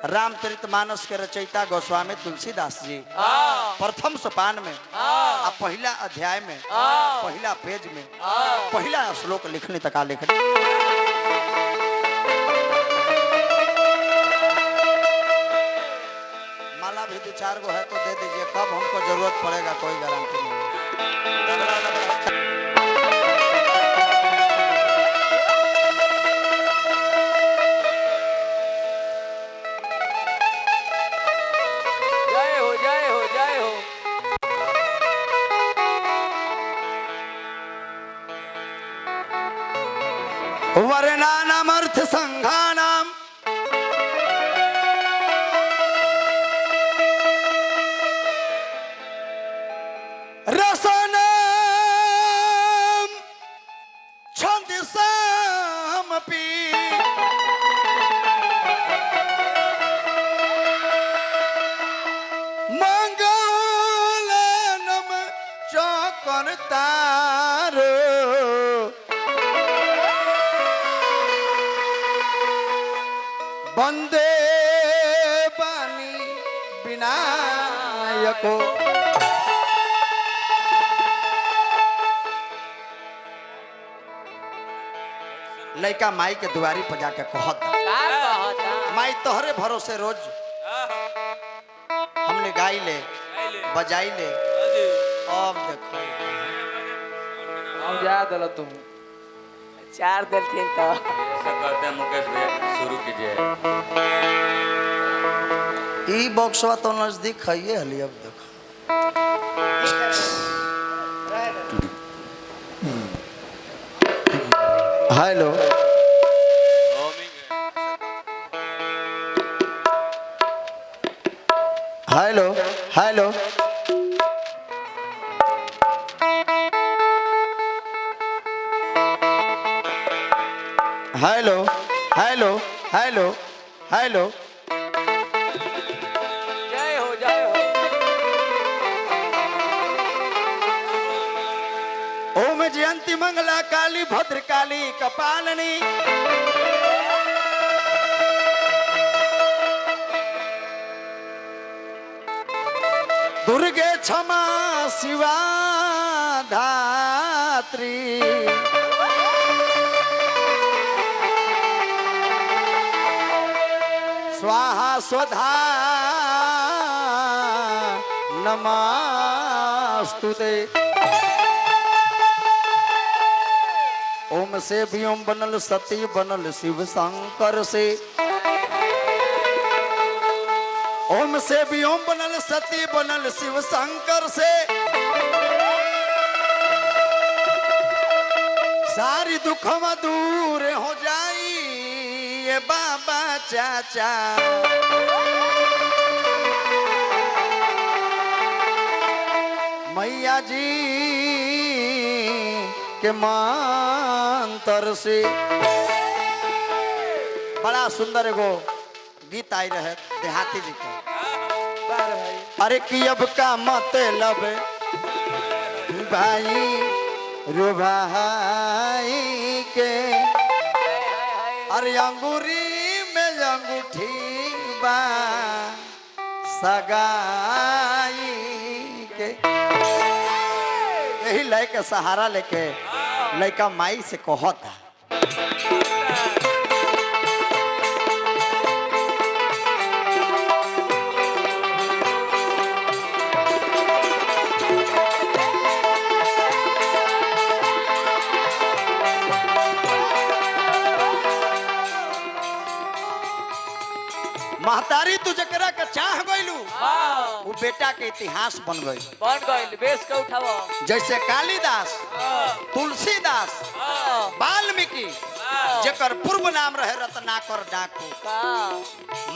रामचरितमानस के रचयिता गोस्वामी तुलसीदास जी प्रथम सोपान में पहला अध्याय में पहला पेज में पहला श्लोक लिखने तक लिखने माला भी 2-4 गो है तो दे दीजिए, कब हमको जरूरत पड़ेगा कोई गारंटी नहीं। वर्णानाम अर्थ संघानाम रसनाम छंदसामपि मंगलनम चकर्तारो वंदे पानी विनायको। लड़का माई के दुआरी पर जाके कहता माई तोहरे भरोसे रोज हमने गाई ले बजाई ले। अब देखो जा दल तुम 4 दिल थे तो कहते हैं मुकेश भैया शुरू कीजिए। ई बॉक्सवा तो नजदीक है ये हली। अब देखो hello hello hello hello hello hello hello. जय हो जय हो। ओम जयंती मंगला काली भद्र काली कपालनी दुर्गे क्षमा शिवा धात्री स्वाहा स्वधा नमस्तुते। ओम से भी ओम बनल सती बनल शिव शंकर से। ओम से भी ओम बनल सती बनल शिव शंकर से। सारी दुखवा दूर हो जाई ये बाबा चाचा। मैया जी के मंत्र से। बड़ा सुंदर एगो गीत आई रहे देहाती जी के। अरे कि अब का मतलब भाई रो भाई के। अरे अंगूरी में अंगूठी बा सगाई के। यही लय के सहारा लेके लड़का माई से कहता महतारी तू जकरा के चाह गइलू वो बेटा के इतिहास बन गई बेस के उठाओ। जैसे कालिदास तुलसीदास वाल्मीकि जकर पूर्व नाम रहे रत्नाकर डाकू।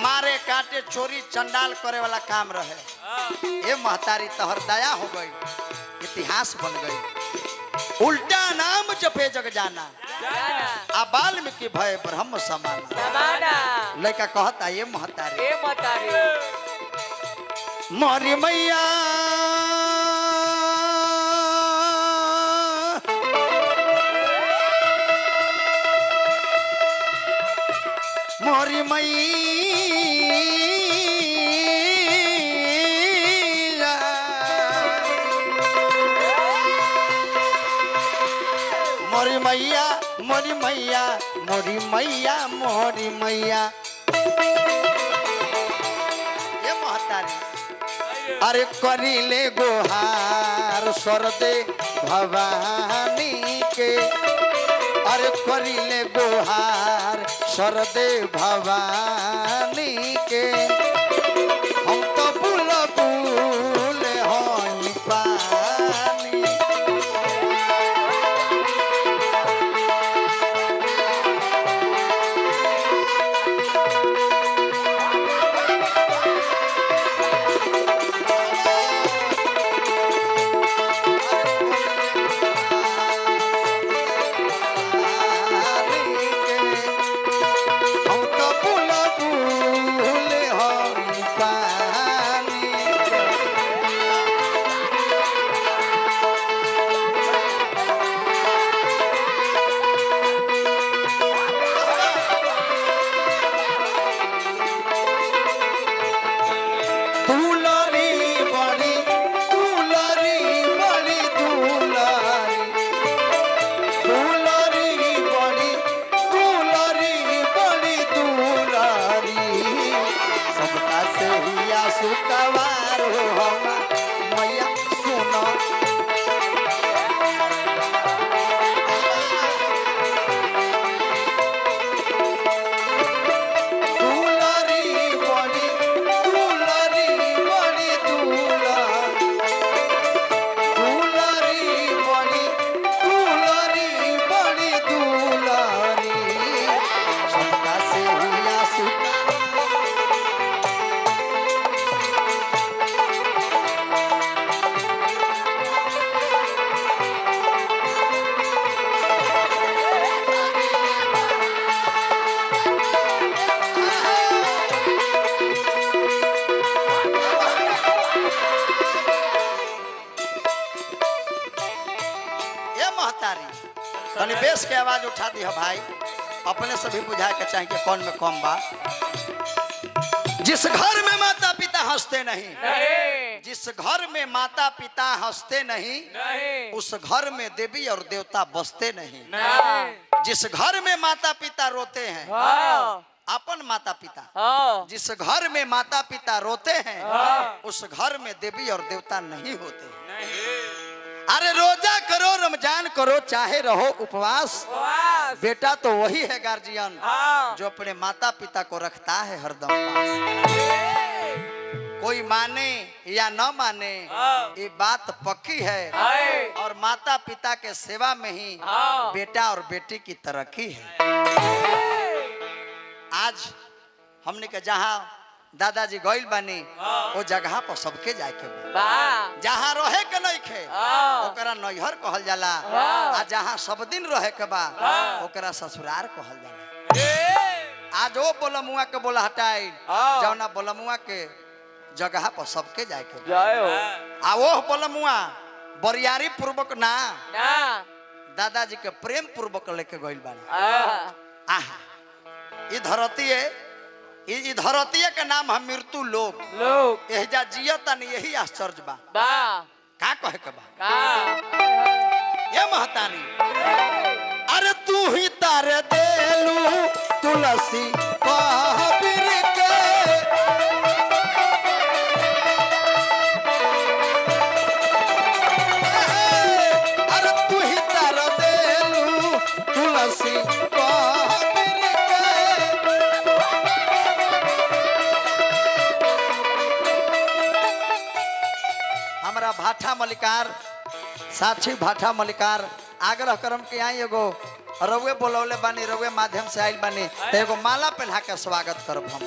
मारे काटे चोरी चंडाल करे वाला काम रहे। ये महतारी तहर दया हो गई इतिहास बन गई। उल्टा नाम जपे जग जाना आ वाल्मीकि भय ब्रह्म समाना। लड़का कहता ये महतारी मोरी मैया मोरी मैया मोरी मैया मोरी मैया मोरी मैया मोरी मैया ये महतारी अरे करीले गोहार सरदे भवानी के अरे करीले गोहार सरदे भवानी के हम तो बुल बुल होई पानी तनी बेस के आवाज उठा दी है भाई अपने से भी बुझाए के चाहिए कि कौन में कम बा जिस घर में माता पिता हंसते नहीं जिस घर में माता पिता हंसते नहीं उस घर में देवी और देवता बसते नहीं जिस घर में माता पिता रोते हैं अपन माता पिता जिस घर में माता पिता रोते हैं उस घर में देवी और देवता नहीं होते अरे रोजा करो रमजान करो चाहे रहो उपवास बेटा तो वही है गार्जियन जो अपने माता पिता को रखता है हरदम पास कोई माने या न माने ये बात पक्की है और माता पिता के सेवा में ही बेटा और बेटी की तरक्की है आज हमने के जहाँ दादाजी गइल बानी वो जगह पर सबके जाए के बा जहाँ रहे के नहीं खे ओकरा नैहर कहल जाला आ जहाँ सब दिन रहे के बा ओकरा ससुराल कहल जाला आज वो बोलमुआ के बोला हटाई जौना बोलमुआ के जगह पर सबके जाए के बा आ वो बोलमुआ बरियारी पूर्वक ना दादाजी के प्रेम पूर्वक लेके गइल बानी आहा ये धरती है ई धरतीय के नाम है मृत्यु लोक एहजा जियतन यही आश्चर्य बा का कहे के बा ये महतारी अरे तू ही तारे देलू तुलसी कहबीर के अरे तू ही तारे देलू तुलसी भाठा मलिकार साक्षी भाठा मलिकार आग्रह करम के आई एगो रउए बोलौले बानी रउए माध्यम से आइल बानी तो एगो माला पहना के स्वागत करब हम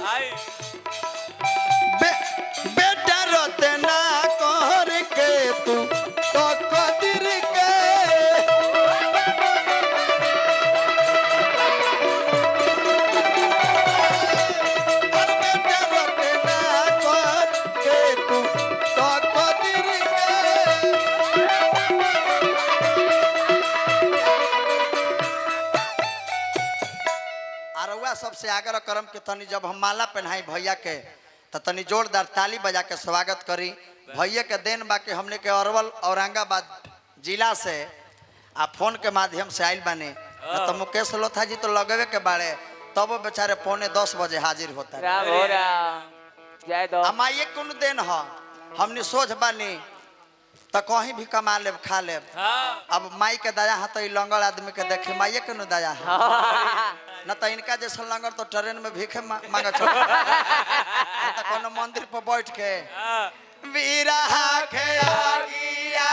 बेटा रोते ना कर के तू तो कदर के बेटा रोते ना कर के तू तो सब से आग्रह करम कि तनी जब हम माला पहनाई भैया के तो तनी जोरदार ताली बजा के स्वागत करी। भैया के देन बा के हमने के अरवल औरंगाबाद जिला से आ फोन के माध्यम से आइल बाने। तो मुकेश लोथा जी तो लगवे के बाड़े तब वो बेचारे 9:45 बजे हाजिर होता है। राम हो राम जय दो हमारे कौन देन ह हमने सोच बानी तो कहीं भी कमा लेब खा लेब। अब माई के दया है तो लंगड़ आदमी के देखे माइये के न दया है न तो इनका जैसा लंगड़ तो ट्रेन में भीखे मांगे तो कोनो मंदिर पर बैठ के वीरा के आगिया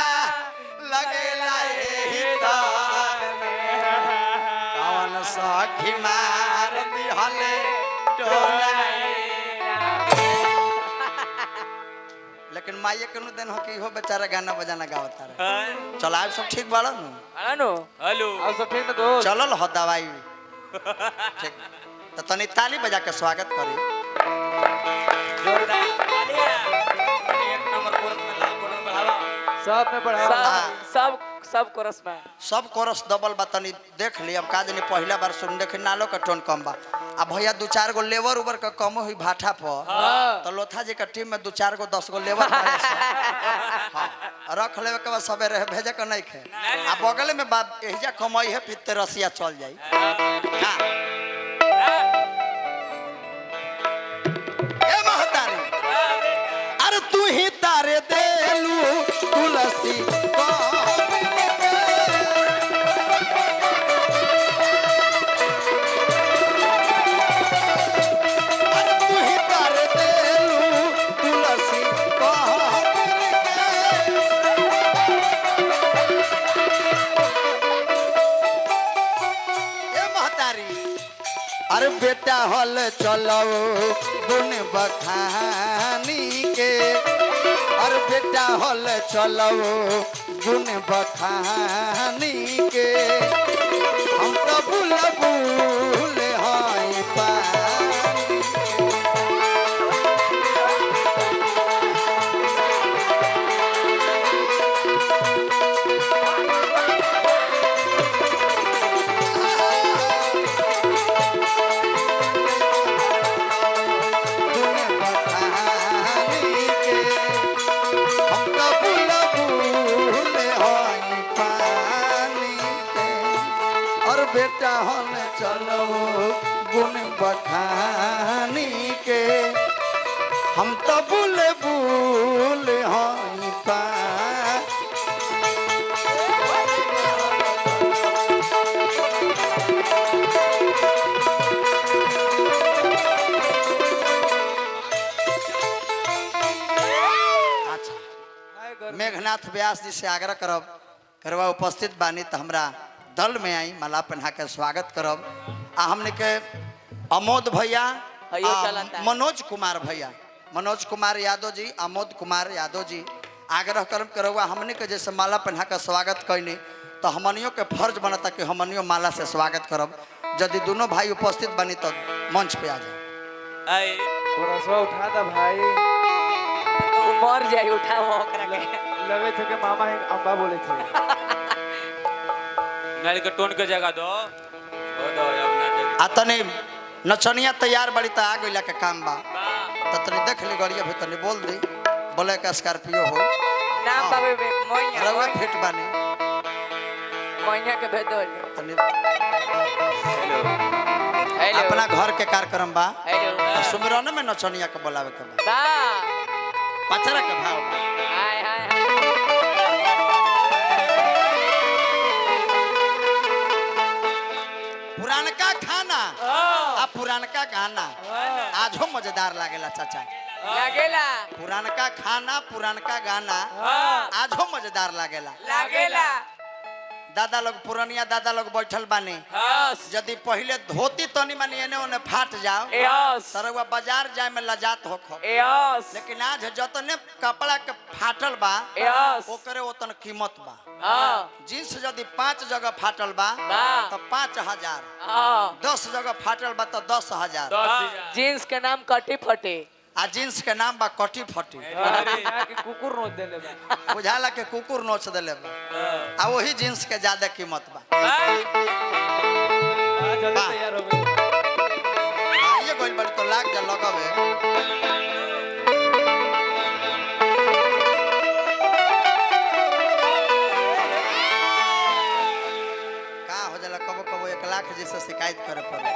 लगेला एही तार में कौन सखी मार दिहले टोला। लेकिन माइये के दिन हो कि हो बेचारा गाना बजाना गावता रहे। चल आप सब ठीक बाड़ा नु हेलो हेलो और सब ठीक ना दोस्त चलल हो दवाई ठीक तो तनी ताली बजा के स्वागत करी। जोरदार तालियां एक नंबर कोर्स में लाभ बढ़ावा सब में बढ़ा सब कोरस में सब कोरस दबल बा तनी देख ली। अब का जनी पहला बार सुन देख नालो का टोन कम बा। अब भैया 2-4 गो लेबर उबर का कम हुई भाटा पर तो लोथा जी का टीम में 2-4 गो 10 गो लेबर हाँ रख लेवे के बाद सबे रहे भेजे के नहीं खे। आ बगल में बाप एहिजा कमाई है फिर तेरसिया चल जाई। हाँ ए महतारी अरे तू ही तारे देलू तुलसी अरे बेटा हल चलो गुन बखानी के अरे बेटा हल चलो गुन बखानी के हम तो भूल भूल हाय पानी बेटा हम चलो गुन बखानी के हम तो भूल भूल हाई पा। अच्छा मेघनाथ व्यास जी से आग्रह करवा उपस्थित बानी तो हमरा दल में आई माला पहना के स्वागत करब। आ हमने के अमोद भैया मनोज कुमार यादव जी अमोद कुमार यादव जी आग्रह करवा हमने के जैसे माला पहना के स्वागत कैनी तो हमनियों के फर्ज बनता कि हमनियों माला से स्वागत करब। यदि दोनों भाई उपस्थित बनी तो मंच पे आ जाए। उठा दा भाई मर जाए उठाओ लगे थे कि मामा अम्बा बोले थे नाली के टोन के जगह दो दो आ तनी नचनिया तैयार बड़ी त आ गइला के काम बा त तनी देख ली गड़िया भी तनी बोल दी बोले का स्कॉर्पियो हो नाम बाबे मोइया रवा फिट बानी मोइया के भेदो तनी हेलो अपना घर के कार्यक्रम बा हेलो सुमिरन में नचनिया के बोलावे के बा बा पचरा के भाव बा हाय हाय पुरानका खाना आ पुरानका गाना आज हो मजेदार लागेला चाचा लागेला पुरानका खाना पुरानका गाना आज हो मजेदार लागेला। दादा लोग पुरानिया दादा लोग बैठल बानी यदि पहले धोती तनी मानी एने ओने फाट जाओ सरवा बाजार जाए में लजात होखो लेकिन आज जतने कपड़ा के फाटल बा ओकरे ओतन कीमत बा। जींस यदि 5 जगह फाटल बा तो 5000 10 जगह फाटल बा तो 10,000 जींस के नाम कटी फटे आ जींस के नाम बा कटी फटी कुकुर नोच देले बा बुझाला के कुकुर नोच देले बा आ वही जींस के ज्यादा कीमत बा। जल्दी तैयार हो गए लाग जा लगावे का हो जाला कबो कबो 1 लाख जैसे शिकायत करे पड़े